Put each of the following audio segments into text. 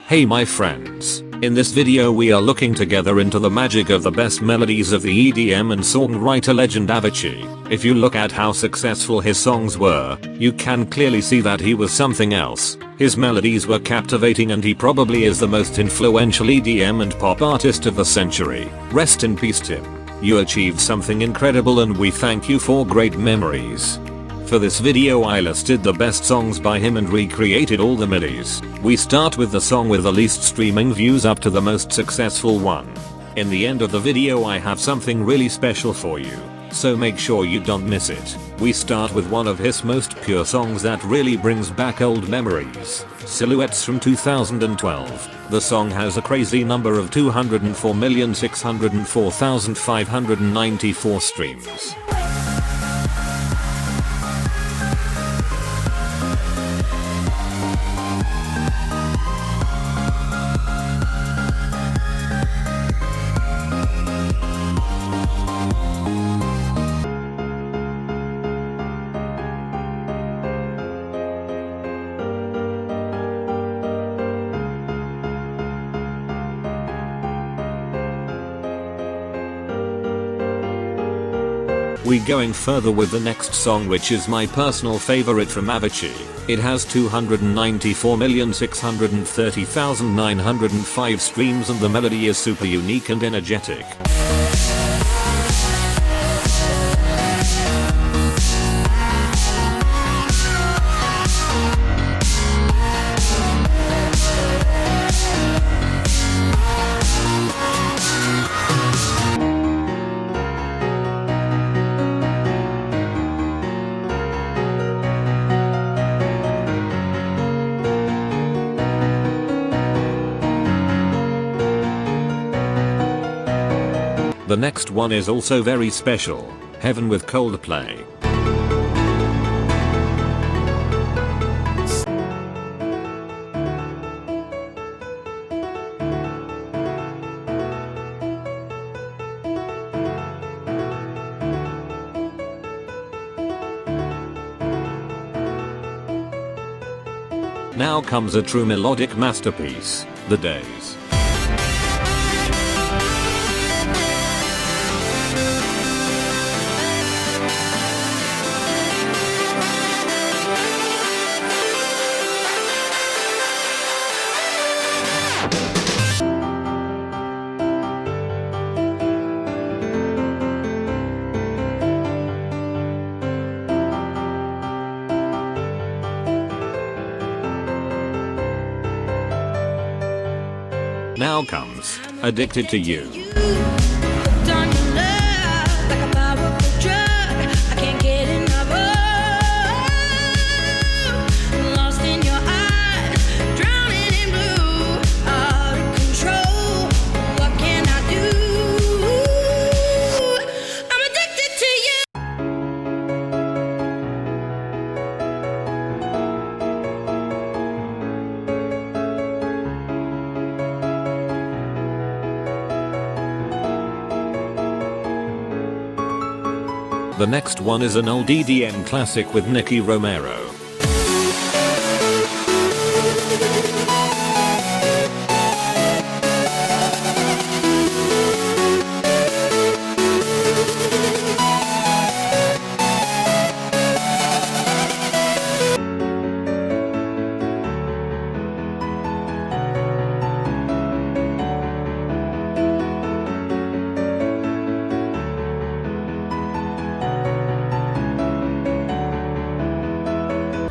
Hey my friends, in this video we are looking together into the magic of the best melodies of the EDM and songwriter legend Avicii. If you look at how successful his songs were, you can clearly see that he was something else. His melodies were captivating and he probably is the most influential EDM and pop artist of the century. Rest in peace Tim. You achieved something incredible and we thank you for great memories. For this video I listed the best songs by him and recreated all the MIDIs. We start with the song with the least streaming views up to the most successful one. In the end of the video I have something really special for you, so make sure you don't miss it. We start with one of his most pure songs that really brings back old memories, Silhouettes from 2012. The song has a crazy number of 204,604,594 streams. We going further with the next song, which is my personal favorite from Avicii. It has 294,630,905 streams and the melody is super unique and energetic. The next one is also very special, Heaven with Coldplay. Now comes a true melodic masterpiece, The Days. Now comes Addicted to You. The next one is an old EDM classic with Nicky Romero.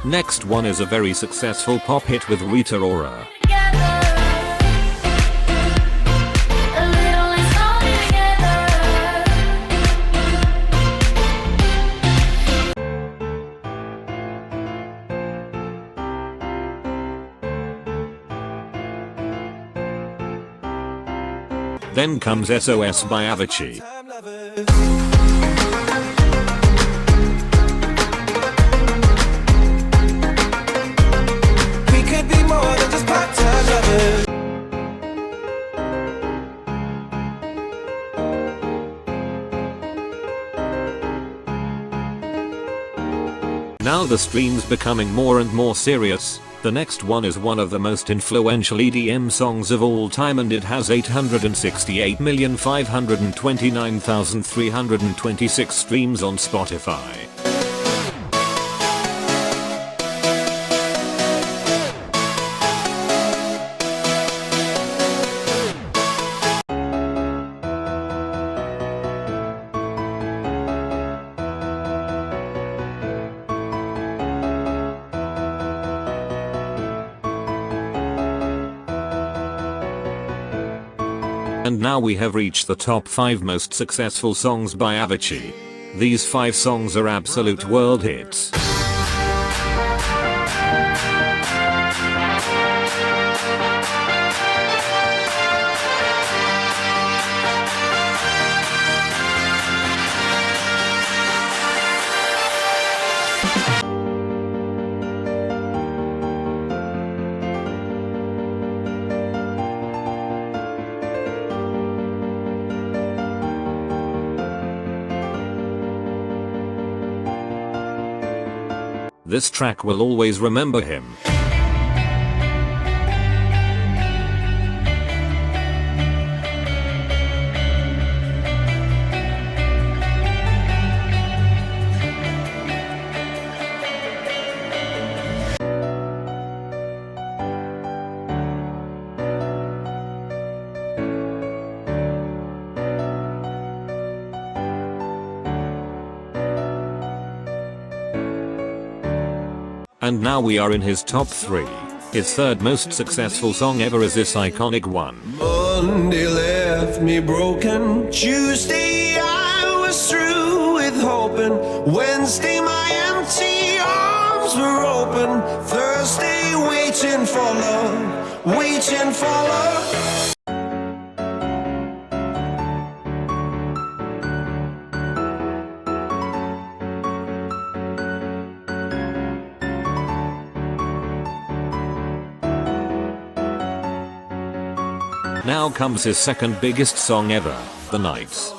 Next one is a very successful pop hit with Rita Ora. Then comes SOS by Avicii. Now the stream's becoming more and more serious. The next one is one of the most influential EDM songs of all time, and it has 868,529,326 streams on Spotify. And now we have reached the top 5 most successful songs by Avicii. These 5 songs are absolute world hits. This track will always remember him. And now we are in his top 3. His third most successful song ever is this iconic one. Monday left me broken. Tuesday I was through with hoping. Wednesday my empty arms were open. Thursday waiting for love, waiting for love. Now comes his second biggest song ever, The Nights.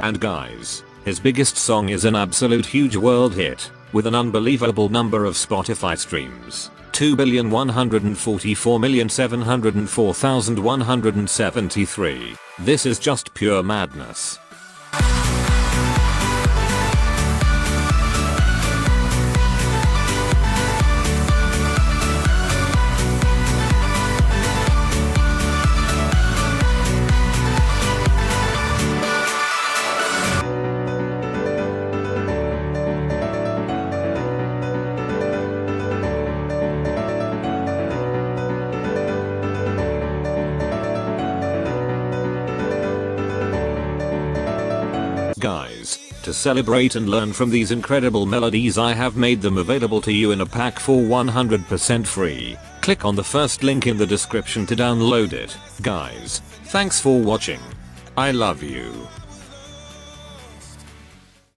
And guys, his biggest song is an absolute huge world hit, with an unbelievable number of Spotify streams. 2,144,704,173. This is just pure madness. Guys, to celebrate and learn from these incredible melodies, I have made them available to you in a pack for 100% free. Click on the first link in the description to download it. Guys, thanks for watching. I love you.